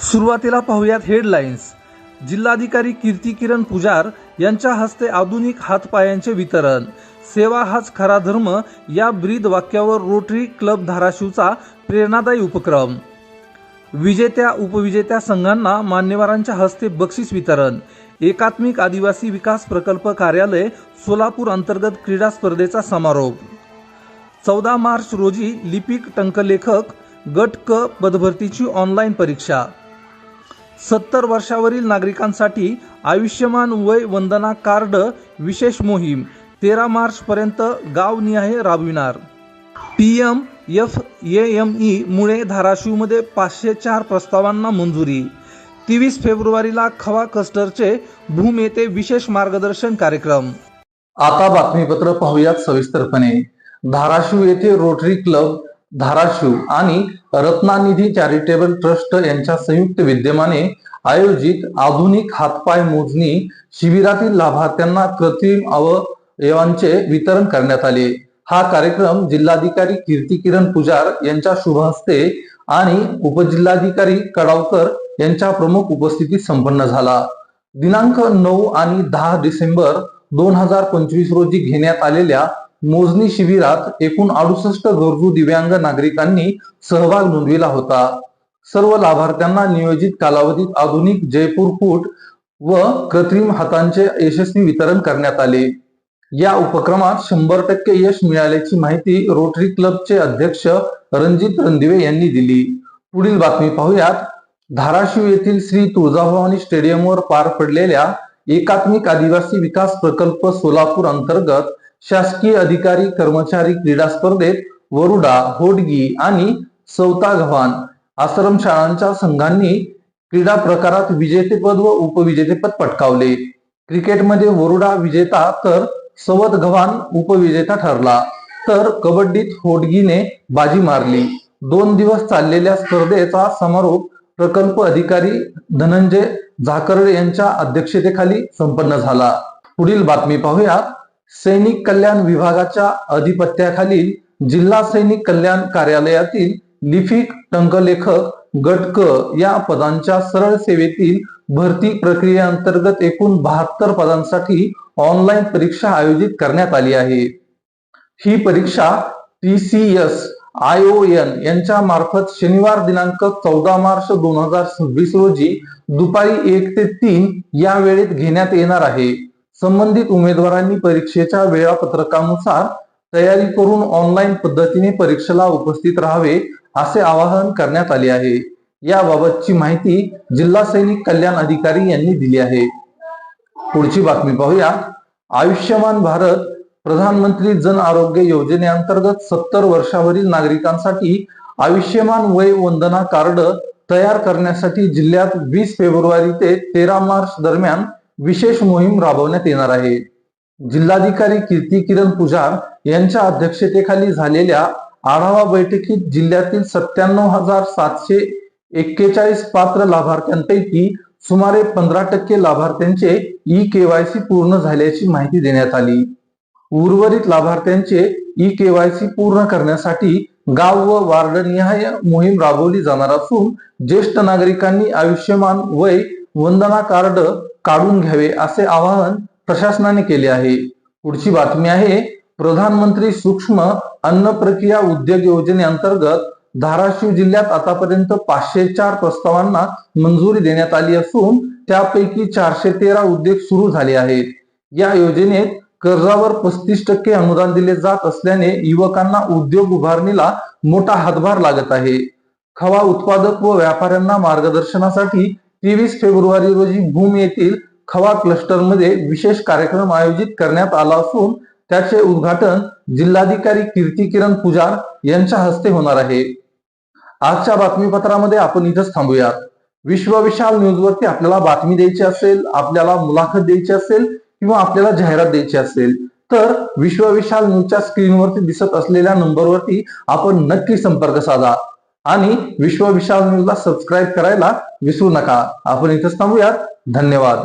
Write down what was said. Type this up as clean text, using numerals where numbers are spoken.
सुरुवातीला पाहूयात हेडलाईन्स। जिल्हाधिकारी कीर्ती किरण पुजार यांच्या हस्ते आधुनिक हातपायांचे वितरण। सेवा हाच खरा धर्म या ब्रीद वाक्यावर रोटरी क्लब धाराशिवचा प्रेरणादायी उपक्रम। विजेत्या उपविजेत्या संघांना मान्यवरांच्या हस्ते बक्षीस वितरण। एकात्मिक आदिवासी विकास प्रकल्प कार्यालय सोलापूर अंतर्गत क्रीडा स्पर्धेचा समारोप। 14 मार्च रोजी लिपिक टंकलेखक गट क पदभरतीची ऑनलाईन परीक्षा। 70 वर्षावरील नागरिकांसाठी आयुष्यमान वय वंदना कार्ड विशेष मोहीम 13 मार्च पर्यंत गावनिहाय राबविणार। PMFAME मुळे धाराशिवमध्ये 504 प्रस्तावांना मंजुरी। 23 फेब्रुवारीला खवा क्लस्टरचे भूम येथे विशेष मार्गदर्शन कार्यक्रम। आता बातमीपत्र पाहूयात सविस्तरपणे। धाराशिव येथे रोटरी क्लब धाराशिव आणि रत्नानिधी चॅरिटेबल ट्रस्ट यांच्या संयुक्त विद्यमाने आयोजित आधुनिक हातपाय मोजणी शिबिरातील लाभार्थ्यांना कृत्रिम अवयवांचे वितरण करण्यात आले। हा कार्यक्रम जिल्हाधिकारी कीर्ती किरण पुजार यांच्या शुभ हस्ते आणि उपजिल्हाधिकारी कडावकर यांच्या प्रमुख उपस्थितीत संपन्न झाला। दिनांक 9 आणि 10 डिसेंबर 2025 रोजी घेण्यात आलेल्या मोजणी शिबिरात एकूण 68 गरजू दिव्यांग नागरिकांनी सहभाग नोंदविला होता। सर्व लाभार्थ्यांना नियोजित कालावधीत आधुनिक जयपूर फूट व कृत्रिम हातांचे यशस्वी वितरण करण्यात आले। या उपक्रमात 100% यश मिळाल्याची माहिती रोटरी क्लबचे अध्यक्ष रणजित रणदिवे यांनी दिली। पुढील बातमी पाहूयात। धाराशिव येथील श्री तुळजाभवानी स्टेडियमवर पार पडलेल्या एकात्मिक आदिवासी विकास प्रकल्प सोलापूर अंतर्गत शासकीय अधिकारी कर्मचारी क्रीडा स्पर्धेत वरुडा, होडगी आणि सौतागव्हाण आश्रमशाळांच्या संघांनी क्रीडा प्रकारात विजेतेपद व उपविजेतेपद पटकावले। क्रिकेटमध्ये वरुडा विजेता तर सौतगव्हाण उपविजेता ठरला, तर कबड्डीत होडगीने बाजी मारली। 2 दिवस चाललेल्या स्पर्धेचा समारोप प्रकल्प अधिकारी धनंजय झाकर्डे यांच्या अध्यक्षतेखाली संपन्न झाला। पुढील बातमी पाहूयात। सैनिक कल्याण विभागाच्या अधिपत्याखालील जिल्हा सैनिक कल्याण कार्यालयातील लिपिक टंकलेखक गट क या पदांच्या सरळ सेवेतील भरती प्रक्रियेअंतर्गत एकूण 72 पदांसाठी ऑनलाईन परीक्षा आयोजित करण्यात आली आहे। ही परीक्षा TCS ION यांच्या मार्फत शनिवार दिनांक 14 मार्च 2026 रोजी दुपारी 1 ते 3 या वेळेत घेण्यात येणार आहे। संबंधित उमेदवारांनी परीक्षेच्या वेळापत्रकानुसार तयारी करून ऑनलाईन पद्धतीने परीक्षेला उपस्थित राहावे असे आवाहन करण्यात आले आहे। याबाबतची माहिती जिल्हा सैनिक कल्याण अधिकारी यांनी दिली आहे। पुढची बातमी पाहूया। आयुष्यमान भारत प्रधानमंत्री जन आरोग्य योजनेअंतर्गत 70 वर्षावरील नागरिकांसाठी आयुष्यमान वय वंदना कार्ड तयार करण्यासाठी जिल्ह्यात 20 फेब्रुवारी ते 13 मार्च दरम्यान विशेष मोहीम राबवण्यात येणार आहे। जिल्हाधिकारी कीर्ती किरण पुजार यांच्या अध्यक्षतेखाली झालेल्या आढावा बैठकीत जिल्ह्यातील 97,741 पात्र लाभार्थ्यांपैकी सुमारे 15% लाभार्थ्यांचे eKYC पूर्ण झाल्याची माहिती देण्यात आली। उर्वरित लाभार्थ्यांचे eKYC पूर्ण करण्यासाठी गाव व वार्डनिहाय मोहीम राबवली जाणार असून ज्येष्ठ नागरिकांनी आयुष्यमान वय वंदना कार्ड काढून घ्यावे असे आवाहन प्रशासनाने केले आहे। पुढची बातमी आहे। प्रधानमंत्री सूक्ष्म अन्न प्रक्रिया उद्योग योजनेअंतर्गत धाराशिव जिल्ह्यात आतापर्यंत 504 प्रस्तावांना मंजुरी देण्यात आली असून त्यापैकी 413 उद्योग सुरू झाले आहेत। या योजनेत कर्जावर 35% अनुदान दिले जात असल्याने युवकांना उद्योग उभारणीला मोठा हातभार लागत आहे। खवा उत्पादक व व्यापाऱ्यांना मार्गदर्शनासाठी 23 फेब्रुवारी रोजी भूम येथील खवा क्लस्टरमध्ये विशेष कार्यक्रम आयोजित करण्यात आला असून त्याचे उद्घाटन जिल्हाधिकारी कीर्ती किरण पुजार यांच्या हस्ते होणार आहे। आजच्या बातमीपत्रामध्ये आपण इथंच थांबूयात। विश्व विशाल न्यूज वरती आपल्याला बातमी द्यायची असेल, आपल्याला मुलाखत द्यायची असेल किंवा आपल्याला जाहिरात द्यायची असेल तर विश्व विशाल न्यूजच्या स्क्रीनवरती दिसत असलेल्या नंबरवरती आपण नक्की संपर्क साधा आणि विश्व विशाल न्यूजला सबस्क्राईब करायला विसरू नका। आपण इथंच थांबूयात। धन्यवाद।